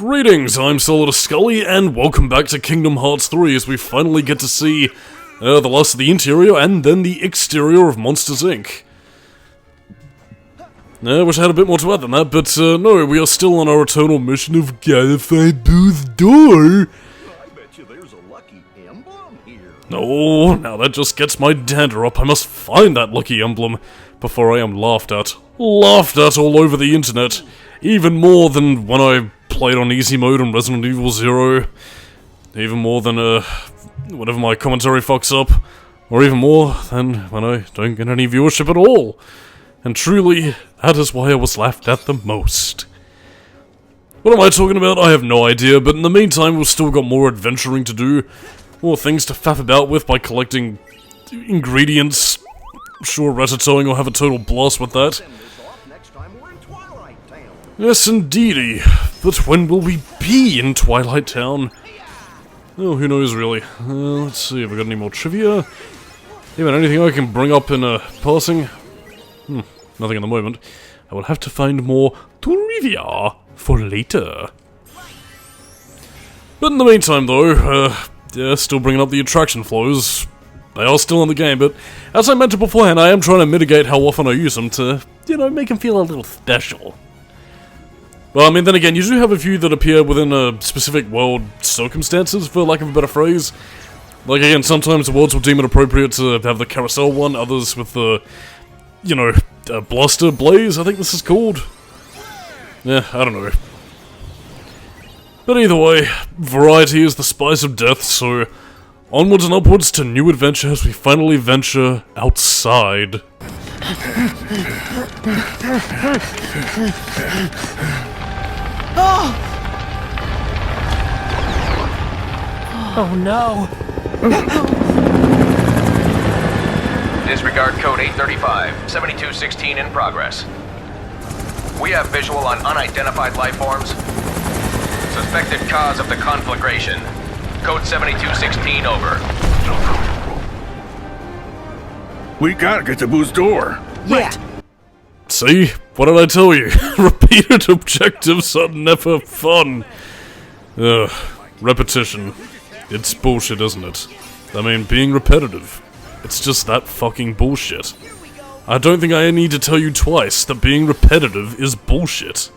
Greetings, I'm Solidus-Skully, and welcome back to Kingdom Hearts 3 as we finally get to see the last of the interior and then the exterior of Monsters, Inc. I wish I had a bit more to add than that, but no, we are still on our eternal mission of gotta find Boo's door. I bet you there's a lucky emblem here. No, now that just gets my dander up. I must find that lucky emblem before I am laughed at. Laughed at all over the internet. Even more than when I played on easy mode on Resident Evil 0. Even more than, whenever my commentary fucks up. Or even more than when I don't get any viewership at all. And truly, that is why I was laughed at the most. What am I talking about? I have no idea, but in the meantime we've still got more adventuring to do. More things to faff about with by collecting ingredients. Sure, ratatouille will have a total blast with that. Yes, indeedy. But when will we be in Twilight Town? Oh, who knows, really. Let's see, have I got any more trivia? Even anything I can bring up in passing? Nothing at the moment. I will have to find more trivia for later. But in the meantime, though, yeah, still bringing up the attraction flows. They are still in the game, but as I mentioned beforehand, I am trying to mitigate how often I use them to, you know, make them feel a little special. Well, I mean, then again, you do have a few that appear within a specific world circumstances, for lack of a better phrase. Like, again, sometimes the worlds will deem it appropriate to have the carousel one, others with the, you know, Blaster Blaze, I think this is called. Yeah, I don't know. But either way, variety is the spice of death, so onwards and upwards to new adventure as we finally venture outside. Oh no! Disregard code 835, 7216 in progress. We have visual on unidentified life forms. Suspected cause of the conflagration. Code 7216 over. We gotta get to Boo's door. Yeah. See? What did I tell you? Repeated objectives are never fun. Ugh. Repetition. It's bullshit, isn't it? I mean, being repetitive. It's just that fucking bullshit. I don't think I need to tell you twice that being repetitive is bullshit.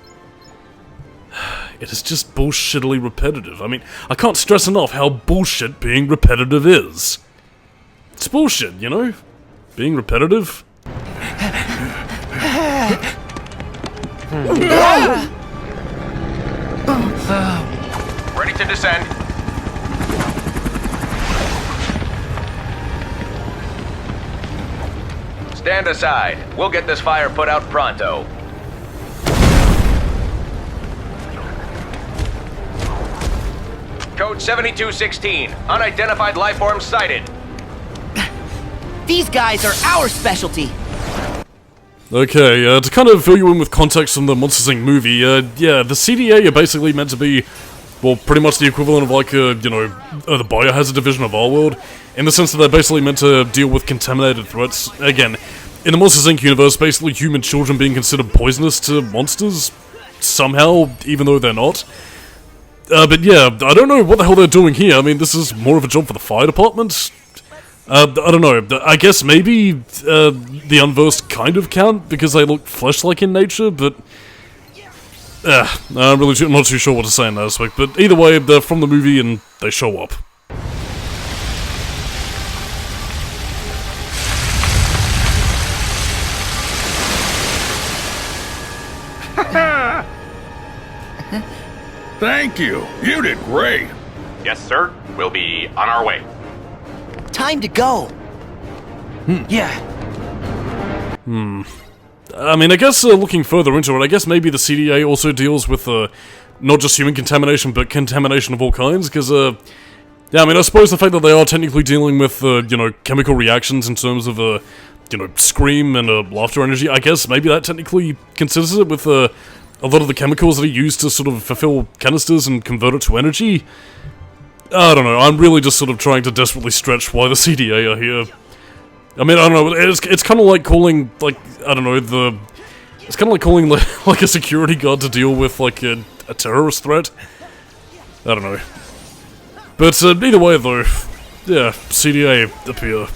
It is just bullshittily repetitive. I mean, I can't stress enough how bullshit being repetitive is. It's bullshit, you know? Being repetitive. Ready to descend. Stand aside. We'll get this fire put out pronto. Code 7216. Unidentified life forms sighted. These guys are our specialty. Okay, to kind of fill you in with context from the Monsters, Inc. movie, yeah, the CDA are basically meant to be, well, pretty much the equivalent of, like, you know, the Biohazard division of our world, in the sense that they're basically meant to deal with contaminated threats. Again, in the Monsters, Inc. universe, basically human children being considered poisonous to monsters, somehow, even though they're not. But yeah, I don't know what the hell they're doing here. I mean, this is more of a job for the fire department. I don't know, I guess maybe, the unversed kind of count, because they look flesh-like in nature, but I'm really not too sure what to say in that aspect, but either way, they're from the movie and they show up. Thank you. You did great. Yes, sir. We'll be on our way. Time to go. Yeah. I mean, I guess looking further into it, I guess maybe the CDA also deals with not just human contamination, but contamination of all kinds, because, yeah, I mean, I suppose the fact that they are technically dealing with, you know, chemical reactions in terms of, you know, scream and laughter energy, I guess maybe that technically considers it with, a lot of the chemicals that are used to sort of fulfill canisters and convert it to energy. I don't know, I'm really just sort of trying to desperately stretch why the CDA are here. I mean, I don't know, it's kind of like calling, like, I don't know, it's kind of like calling, like, a security guard to deal with, like, a terrorist threat. I don't know. But either way, though, yeah, CDA appear.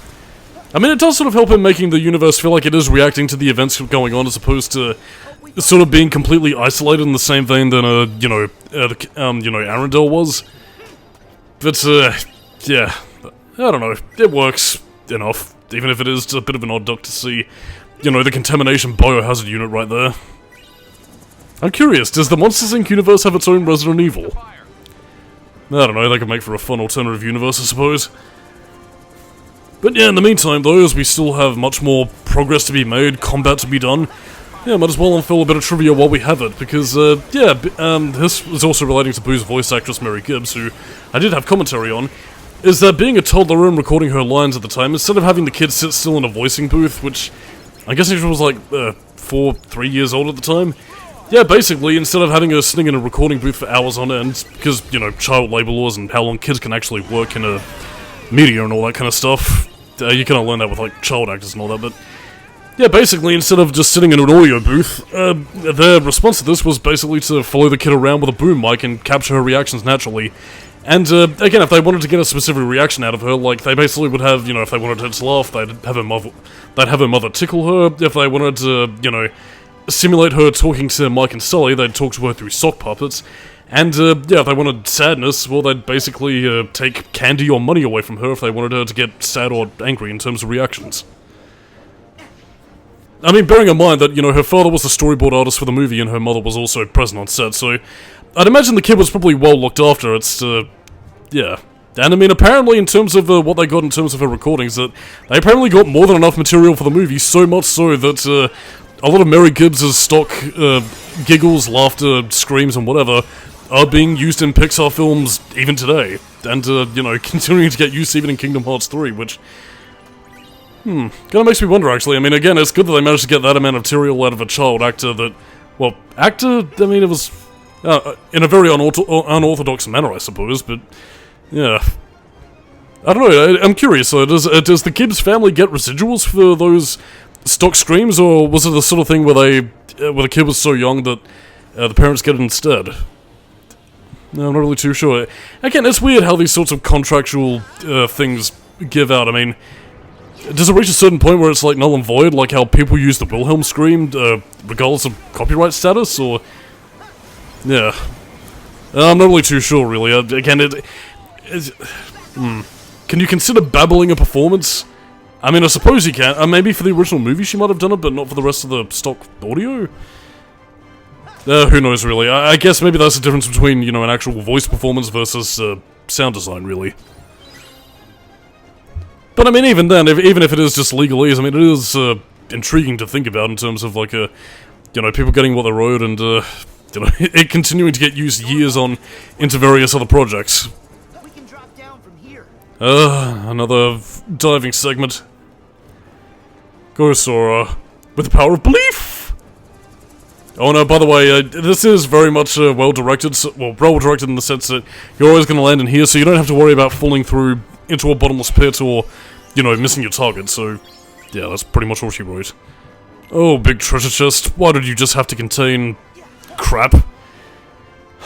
I mean, it does sort of help in making the universe feel like it is reacting to the events going on, as opposed to sort of being completely isolated in the same vein than, Arendelle was. But, yeah, I don't know, it works enough, even if it is a bit of an odd duck to see, the contamination biohazard unit right there. I'm curious, does the Monsters Inc. universe have its own Resident Evil? I don't know, that could make for a fun alternative universe, I suppose. But yeah, in the meantime, though, as we still have much more progress to be made, combat to be done, yeah, might as well unfold a bit of trivia while we have it, because, this was also relating to Boo's voice actress Mary Gibbs, who I did have commentary on, is that being a toddler and recording her lines at the time, instead of having the kid sit still in a voicing booth, which I guess she was like 3 years old at the time, yeah, basically, instead of having her sitting in a recording booth for hours on end, because, child labor laws and how long kids can actually work in a media and all that kind of stuff, you kind of learn that with, like, child actors and all that, but yeah, basically, instead of just sitting in an audio booth, their response to this was basically to follow the kid around with a boom mic and capture her reactions naturally. And, again, if they wanted to get a specific reaction out of her, like, they basically would have, if they wanted her to laugh, they'd have her mother tickle her. If they wanted to, simulate her talking to Mike and Sully, they'd talk to her through sock puppets. And, yeah, if they wanted sadness, well, they'd basically, take candy or money away from her if they wanted her to get sad or angry in terms of reactions. I mean, bearing in mind that, her father was the storyboard artist for the movie and her mother was also present on set, so I'd imagine the kid was probably well looked after. It's, yeah. And I mean, apparently in terms of what they got in terms of her recordings, that they apparently got more than enough material for the movie, so much so that a lot of Mary Gibbs' stock giggles, laughter, screams, and whatever are being used in Pixar films even today. And, continuing to get used even in Kingdom Hearts 3, which kinda makes me wonder, actually. I mean, again, it's good that they managed to get that amount of material out of a child actor that... Well, actor? I mean, it was... in a very unorthodox manner, I suppose, but... Yeah. I don't know, I'm curious, does the Gibbs family get residuals for those stock screams, or was it the sort of thing where the kid was so young that the parents get it instead? No, I'm not really too sure. Again, it's weird how these sorts of contractual things give out. I mean... Does it reach a certain point where it's like null and void, like how people use the Wilhelm scream, regardless of copyright status, or... Yeah. I'm not really too sure, really. Again, Can you consider babbling a performance? I mean, I suppose you can. Maybe for the original movie she might have done it, but not for the rest of the stock audio? Who knows, really. I guess maybe that's the difference between, an actual voice performance versus sound design, really. But I mean, even then, even if it is just legalese, I mean, it is intriguing to think about in terms of, like, people getting what they wrote and, it continuing to get used years on into various other projects. We can drop down from here. Another diving segment. Go, Sora. With the power of belief! Oh no, by the way, this is very much well-directed in the sense that you're always going to land in here, so you don't have to worry about falling through into a bottomless pit or, missing your target, so yeah, that's pretty much all she wrote. Oh, big treasure chest, why did you just have to contain crap?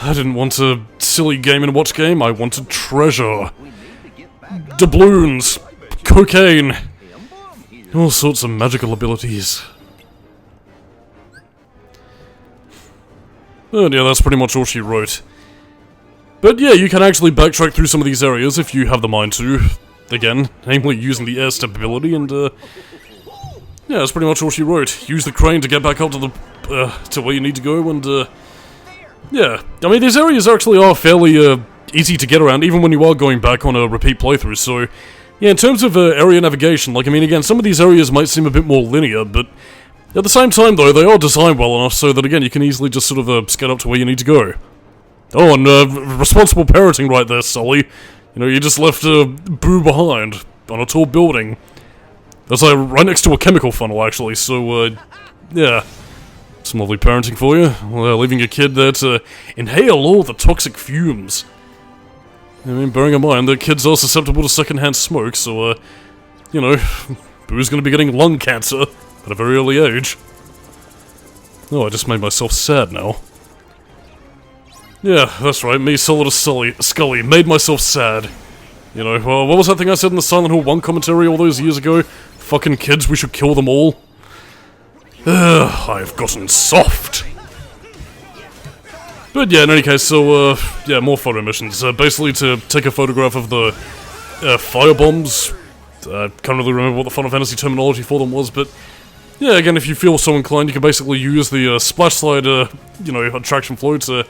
I didn't want a silly Game & Watch game, I wanted treasure. Doubloons, cocaine, all sorts of magical abilities. And yeah, that's pretty much all she wrote. But yeah, you can actually backtrack through some of these areas if you have the mind to. Again, namely using the air step ability, and yeah, that's pretty much all she wrote. Use the crane to get back up to the, to where you need to go, and yeah. I mean, these areas actually are fairly, easy to get around, even when you are going back on a repeat playthrough, so... Yeah, in terms of, area navigation, like, I mean, again, some of these areas might seem a bit more linear, but... At the same time, though, they are designed well enough so that, again, you can easily just sort of, skate up to where you need to go. Oh, and, responsible parenting right there, Sully. You just left, Boo behind, on a tall building. That's, right next to a chemical funnel, actually, so, yeah. Some lovely parenting for you. Leaving your kid there to inhale all the toxic fumes. I mean, bearing in mind that kids are susceptible to secondhand smoke, so, Boo's gonna be getting lung cancer at a very early age. Oh, I just made myself sad now. Yeah, that's right, me, Solidus-Skully, made myself sad. You know, what was that thing I said in the Silent Hill 1 commentary all those years ago? Fucking kids, we should kill them all. I've gotten soft. But yeah, in any case, so, yeah, more photo missions. Basically to take a photograph of the firebombs. I can't really remember what the Final Fantasy terminology for them was, but yeah, again, if you feel so inclined, you can basically use the splash slide, you know, attraction flow to,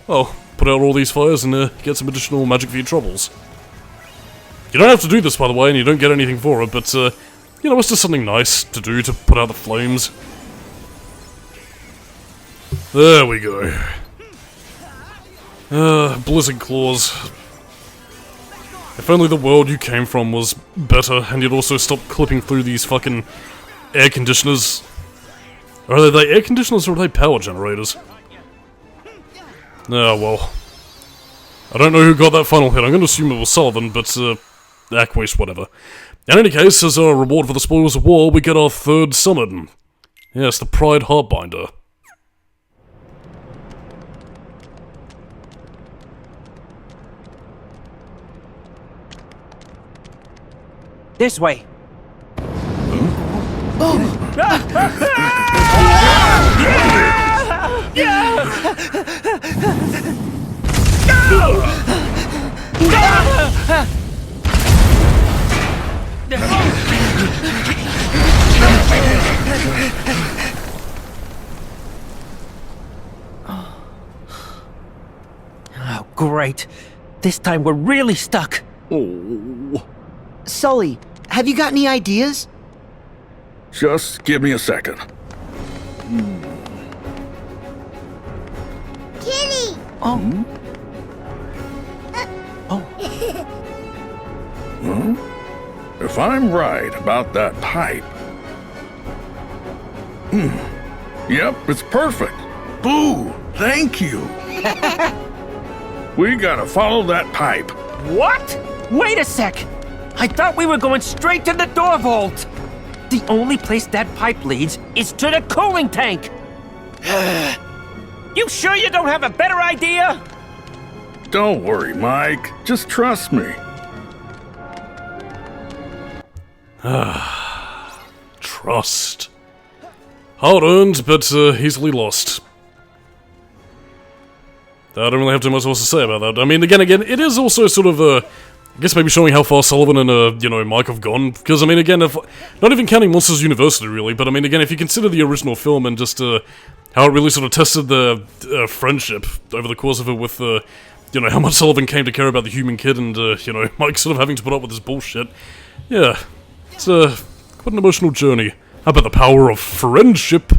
well, put out all these fires and get some additional magic for your troubles. You don't have to do this, by the way, and you don't get anything for it, but, you know, it's just something nice to do to put out the flames. There we go. Blizzard Claws. If only the world you came from was better, and you'd also stop clipping through these fucking air conditioners. Are they air conditioners or are they power generators? Ah, well. I don't know who got that final hit. I'm gonna assume it was Sullivan, but, waste, whatever. In any case, as a reward for the spoils of war, we get our third summon. Yes, the Pride Heartbinder. This way. Oh, great. This time we're really stuck. Oh, Sully, have you got any ideas? just give me a second. Kitty! Oh. If I'm right about that pipe... Yep, it's perfect. Boo! Thank you. We gotta follow that pipe. What? Wait a sec! I thought we were going straight to the door vault! The only place that pipe leads is to the cooling tank! You sure you don't have a better idea? Don't worry, Mike. Just trust me. Trust. Hard-earned, but easily lost. I don't really have too much else to say about that. I mean, again, it is also sort of, I guess maybe showing how far Sullivan and, you know, Mike have gone. Because, I mean, again, not even counting Monsters University, really, but, I mean, again, if you consider the original film and just, how it really sort of tested the friendship over the course of it with, you know, how much Sullivan came to care about the human kid and, you know, Mike sort of having to put up with this bullshit. Yeah, it's, quite an emotional journey. How about the power of friendship?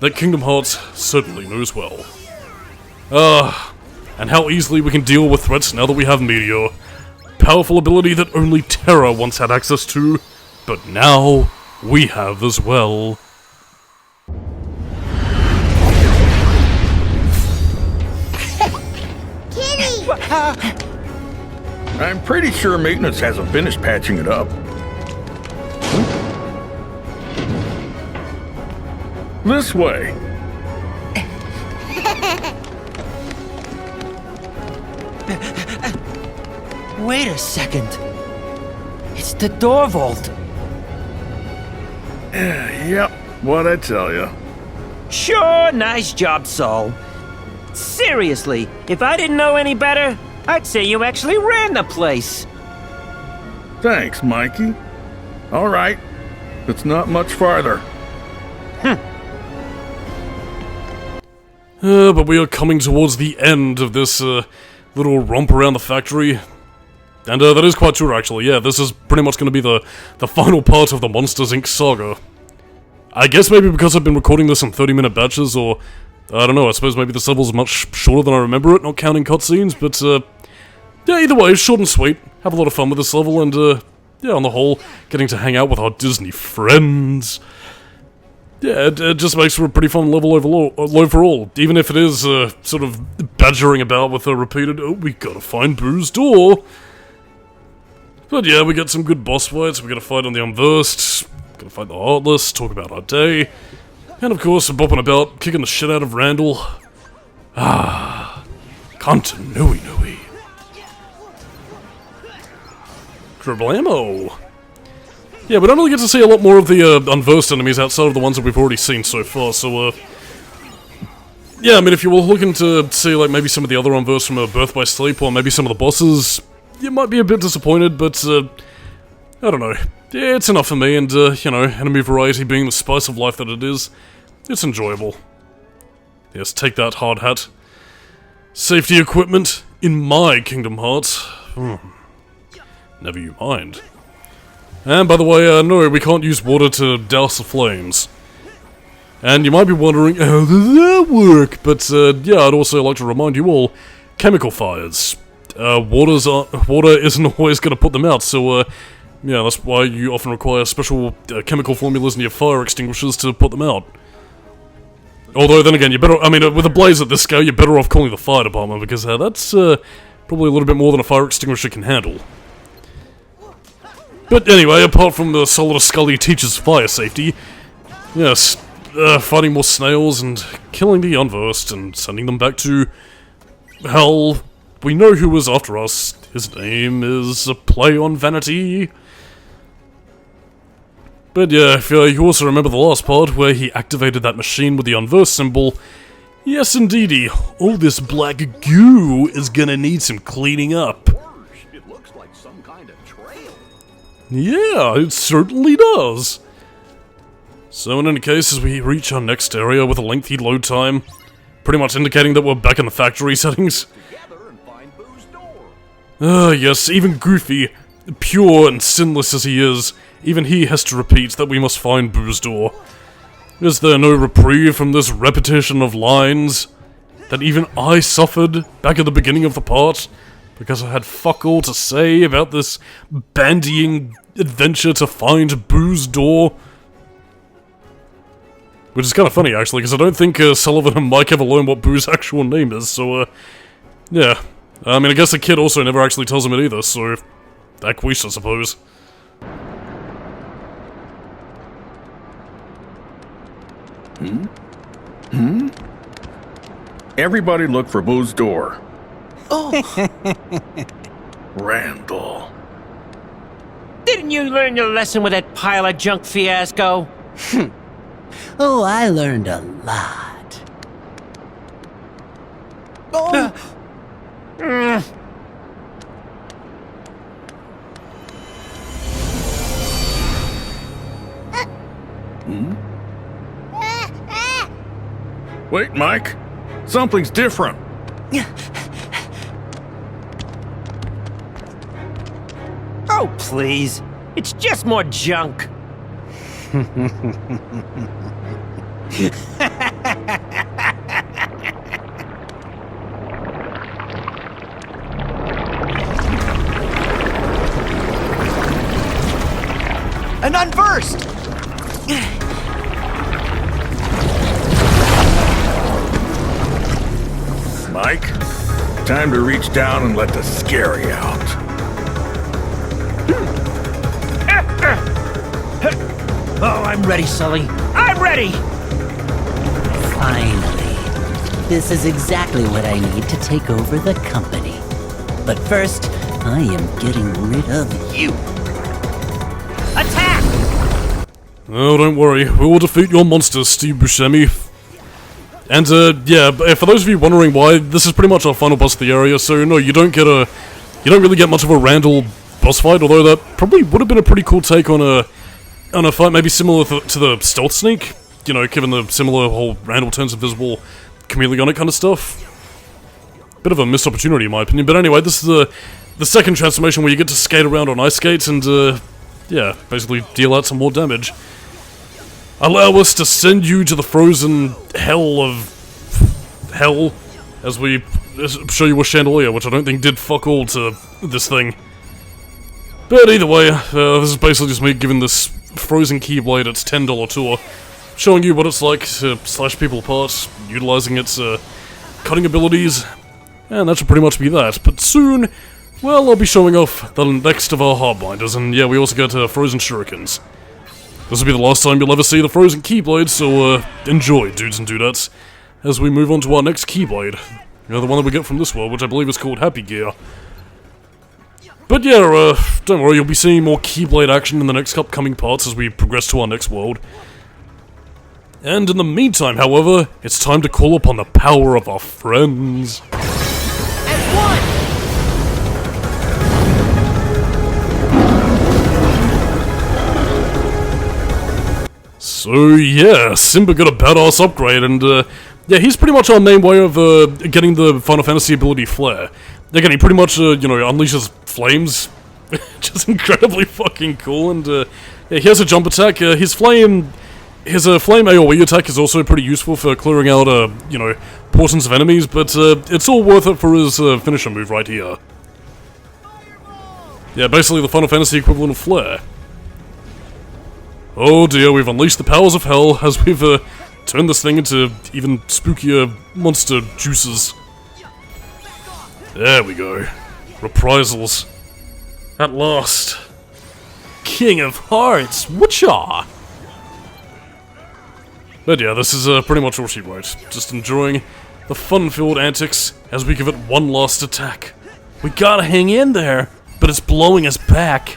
That Kingdom Hearts certainly knows well. And how easily we can deal with threats now that we have Meteor. Powerful ability that only Terra once had access to, but now we have as well. Kitty! I'm pretty sure maintenance hasn't finished patching it up. This way. Wait a second. It's the door vault. Yep, what'd I tell you? Sure, nice job, Sol. Seriously, if I didn't know any better, I'd say you actually ran the place. Thanks, Mikey. All right, it's not much farther. But we are coming towards the end of this, little romp around the factory. And, that is quite true, actually. Yeah, this is pretty much going to be the final part of the Monsters, Inc. saga. I guess maybe because I've been recording this in 30-minute batches, or... I don't know, I suppose maybe this level's much shorter than I remember it, not counting cutscenes, but, yeah, either way, short and sweet. Have a lot of fun with this level, and, yeah, on the whole, getting to hang out with our Disney friends. Yeah, it just makes for a pretty fun level overall, even if it is, sort of badgering about with a repeated, oh, we gotta find Boo's door. But yeah, we get some good boss fights, we gotta fight on the Unversed, gotta fight the Heartless, talk about our day, and of course, bopping about, kicking the shit out of Randall. Continuity. Dribble ammo. Yeah, we don't really get to see a lot more of the unversed enemies outside of the ones that we've already seen so far, so yeah, I mean, if you were looking to see, like, maybe some of the other unversed from Birth by Sleep, or maybe some of the bosses, you might be a bit disappointed, but, I don't know. Yeah, it's enough for me, and, you know, enemy variety being the spice of life that it is, it's enjoyable. Yes, take that, hard hat. Safety equipment in my Kingdom Hearts. Never you mind. And, by the way, no, we can't use water to douse the flames. And you might be wondering, how does that work? But, yeah, I'd also like to remind you all, chemical fires. Water isn't always going to put them out, so, yeah, that's why you often require special chemical formulas in your fire extinguishers to put them out. Although, then again, with a blaze at this scale, you're better off calling the fire department, because that's probably a little bit more than a fire extinguisher can handle. But anyway, apart from the Solidus-Skully teaches fire safety, yes, fighting more snails and killing the unversed and sending them back to hell. We know who was after us. His name is a play on vanity. But yeah, if you also remember the last part where he activated that machine with the unversed symbol, yes indeedy, all this black goo is gonna need some cleaning up. It looks like some kind of trail. Yeah, it certainly does. So in any case, as we reach our next area with a lengthy load time, pretty much indicating that we're back in the factory settings. Yes, even Goofy, pure and sinless as he is, even he has to repeat that we must find Boo's door. Is there no reprieve from this repetition of lines that even I suffered back at the beginning of the part, because I had fuck all to say about this bandying adventure to find Boo's door? Which is kind of funny, actually, because I don't think Sullivan and Mike ever learn what Boo's actual name is, so, yeah. I mean, I guess the kid also never actually tells him it either, so... Acquiesce, I suppose. Everybody look for Boo's door. Oh, Randall. Didn't you learn your lesson with that pile of junk fiasco? Oh, I learned a lot. Wait, Mike. Something's different. Oh, please. It's just more junk. an unversed! Mike, time to reach down and let the scary out. Oh, I'm ready, Sully. I'm ready! Finally. This is exactly what I need to take over the company. But first, I am getting rid of you. Attack! Oh, don't worry. We will defeat your monsters, Steve Buscemi. And, yeah, for those of you wondering why, this is pretty much our final boss of the area, so no, you don't really get much of a Randall boss fight, although that probably would have been a pretty cool take on a fight maybe similar to the Stealth Sneak, you know, given the similar whole Randall turns invisible, chameleonic kind of stuff. Bit of a missed opportunity in my opinion, but anyway, this is the second transformation where you get to skate around on ice skates and, yeah, basically deal out some more damage. Allow us to send you to the frozen hell of hell, as we show you a chandelier, which I don't think did fuck all to this thing. But either way, this is basically just me giving this frozen Keyblade its $10 tour, showing you what it's like to slash people apart, utilizing its cutting abilities, and that should pretty much be that. But soon, well, I'll be showing off the next of our Hardbinders, and yeah, we also get frozen shurikens. This will be the last time you'll ever see the frozen Keyblade, so enjoy, dudes and dudettes, as we move on to our next Keyblade, You know, the one that we get from this world, which I believe is called Happy Gear. But yeah, don't worry, you'll be seeing more Keyblade action in the next upcoming parts as we progress to our next world. And in the meantime, however, it's time to call upon the power of our friends. As one! So yeah, Simba got a badass upgrade, and yeah, he's pretty much our main way of getting the Final Fantasy ability Flare. Again, he pretty much, you know, unleashes flames, which is incredibly fucking cool, and yeah, he has a jump attack. His flame AoE attack is also pretty useful for clearing out, you know, portions of enemies, but it's all worth it for his finisher move right here. Yeah, basically the Final Fantasy equivalent of Flare. Oh dear, we've unleashed the powers of hell as we've turned this thing into even spookier monster juices. There we go. Reprisals. At last. King of Hearts, whatcha? But yeah, this is pretty much all she wrote. Just enjoying the fun-filled antics as we give it one last attack. We gotta hang in there, but it's blowing us back.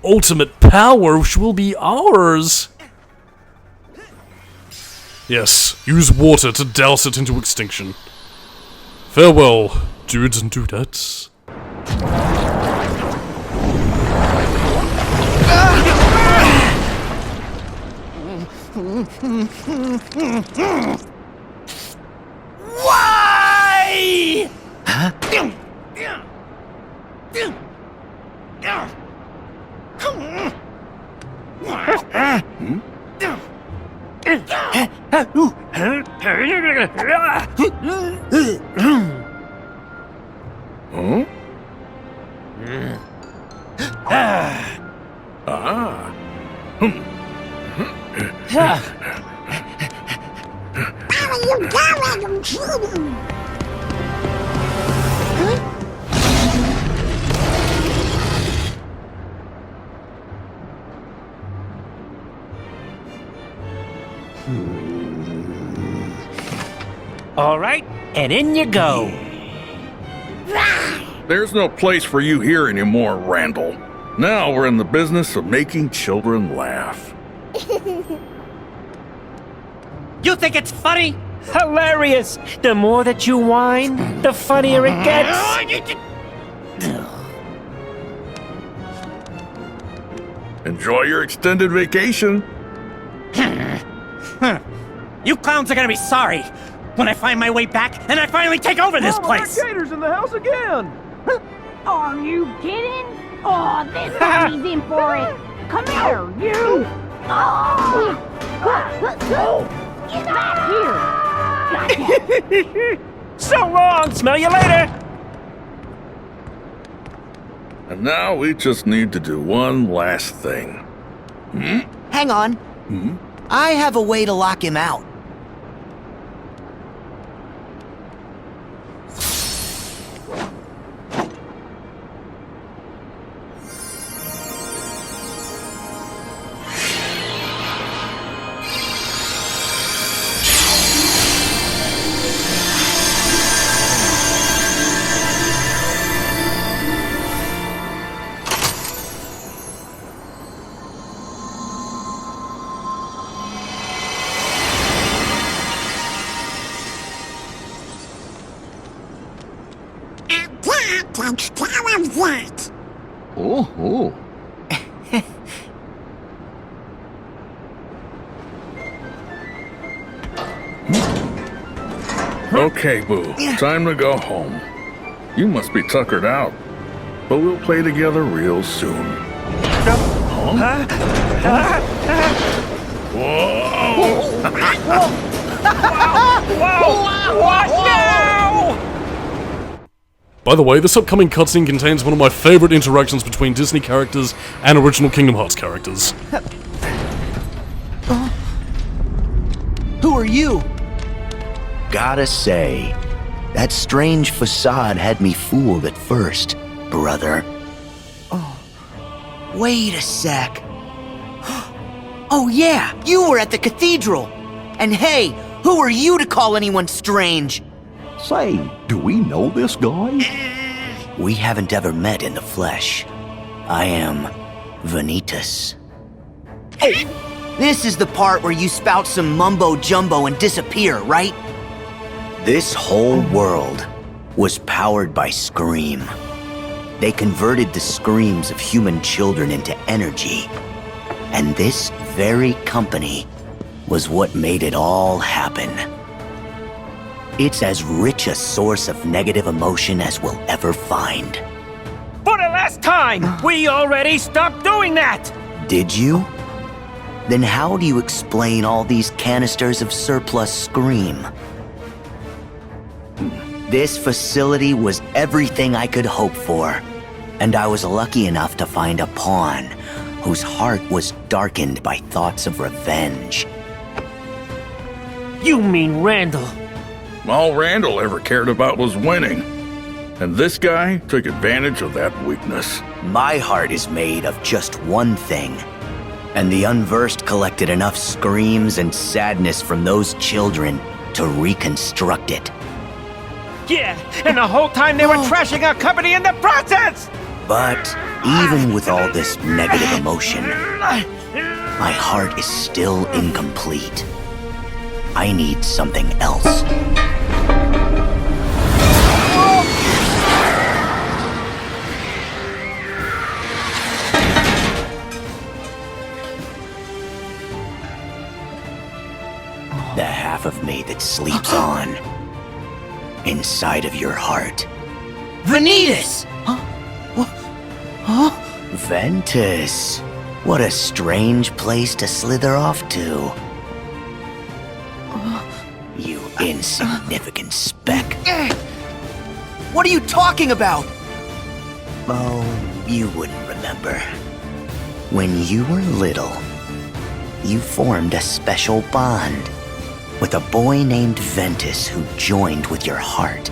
Ultimate power will be ours. Yes, use water to douse it into extinction. Farewell, dudes and dudettes. Why? Huh? All right, and in you go. There's no place for you here anymore, Randall. Now we're in the business of making children laugh. You think it's funny? Hilarious! The more that you whine, the funnier it gets. Enjoy your extended vacation. You clowns are gonna be sorry when I find my way back and I finally take over this place. Are you kidding? Oh, this guy's in for it. Come here, you! Oh! Get back here! Gotcha. So long! Smell you later! And now we just need to do one last thing. Hang on. I have a way to lock him out. Oh. Okay, Boo. Time to go home. You must be tuckered out. But we'll play together real soon. What now? By the way, this upcoming cutscene contains one of my favorite interactions between Disney characters and original Kingdom Hearts characters. Who are you? Gotta say, that strange facade had me fooled at first, brother. Wait a sec. Oh yeah, you were at the cathedral. And hey, who are you to call anyone strange? Say, do we know this guy? We haven't ever met in the flesh. I am Vanitas. Oh, this is the part where you spout some mumbo-jumbo and disappear, right? This whole world was powered by Scream. They converted the screams of human children into energy. And this very company was what made it all happen. It's as rich a source of negative emotion as we'll ever find. For the last time, we already stopped doing that! Did you? Then how do you explain all these canisters of surplus Scream? This facility was everything I could hope for, and I was lucky enough to find a pawn whose heart was darkened by thoughts of revenge. You mean Randall? All Randall ever cared about was winning. And this guy took advantage of that weakness. My heart is made of just one thing. And the unversed collected enough screams and sadness from those children to reconstruct it. Yeah, and the whole time they were trashing our company in the process! But even with all this negative emotion, my heart is still incomplete. I need something else. The half of me that sleeps on inside of your heart. Vanitas! Ventus. What a strange place to slither off to. You insignificant speck. What are you talking about? Oh, you wouldn't remember. When you were little, you formed a special bond with a boy named Ventus who joined with your heart.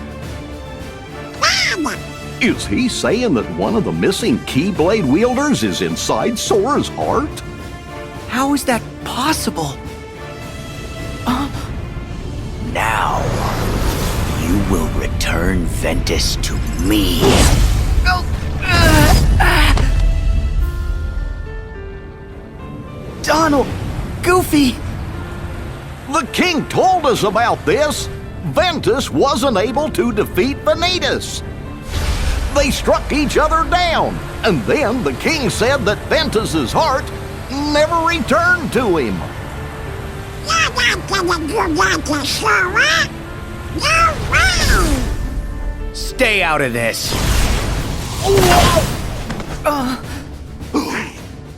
Is he saying that one of the missing Keyblade wielders is inside Sora's heart? How is that possible? Now, you will return Ventus to me. Donald! Goofy! The king told us about this. Ventus wasn't able to defeat Vanitas. They struck each other down, and then the king said that Ventus's heart never returned to him. You're not gonna do that to Sora! No way! Stay out of this.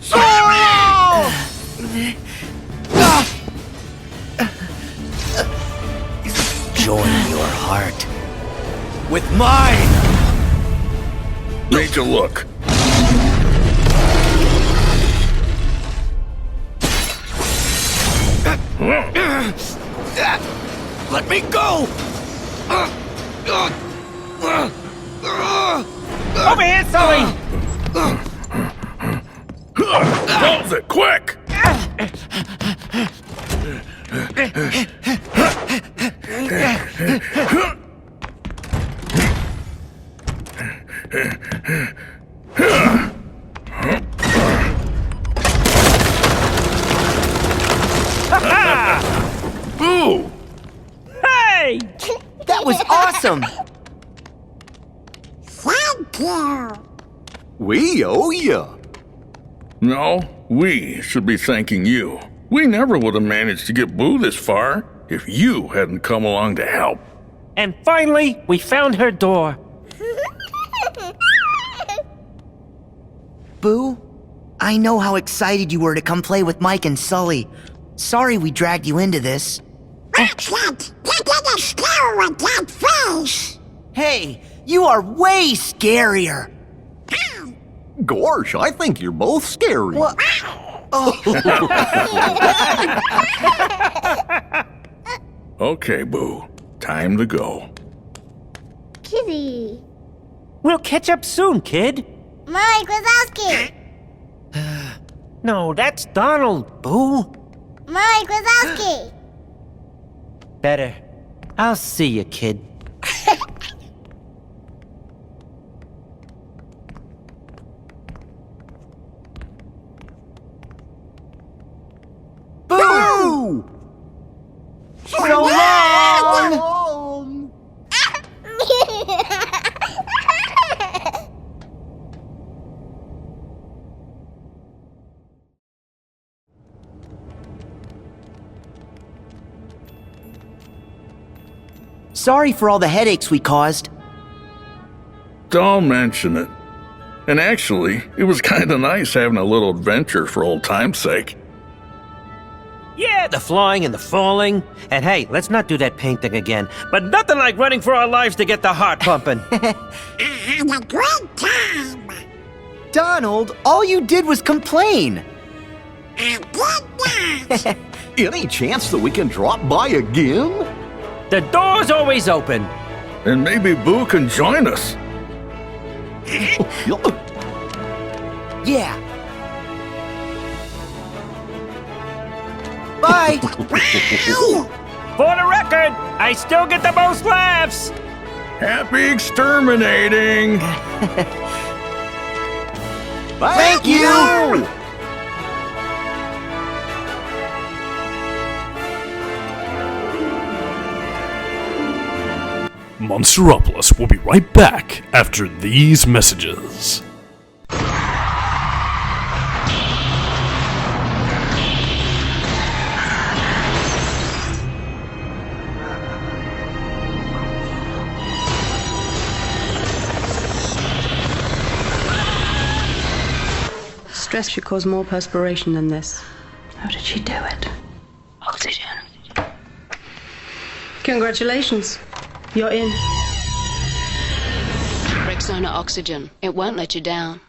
Sora! Join your heart With mine! Need to look. Let me go! Over here, Sully! Close it, quick! Boo! Hey! That was awesome! Thank you! We owe ya. No, we should be thanking you. We never would have managed to get Boo this far if you hadn't come along to help. And finally, we found her door. Boo, I know how excited you were to come play with Mike and Sully. Sorry we dragged you into this. Excellent! Get in the store with that face! Hey, you are way scarier! Gosh, I think you're both scary. What? Okay, Boo. Time to go. Kitty. We'll catch up soon, kid. Mike Wazowski! No, that's Donald, Boo. Mike Wazowski! Better. I'll see you, kid. Sorry for all the headaches we caused. Don't mention it. And actually, it was kinda nice having a little adventure for old time's sake. Yeah, the flying and the falling. And hey, let's not do that paint thing again. But nothing like running for our lives to get the heart pumping. I had a great time. Donald, all you did was complain. I did not. Any chance that we can drop by again? The door's always open. And maybe Boo can join us. Yeah. Bye. For the record, I still get the most laughs. Happy exterminating! Thank you! Monsteropolis will be right back after these messages. Stress should cause more perspiration than this. How did she do it? Oxygen. Congratulations. You're in. Rexona Oxygen. It won't let you down.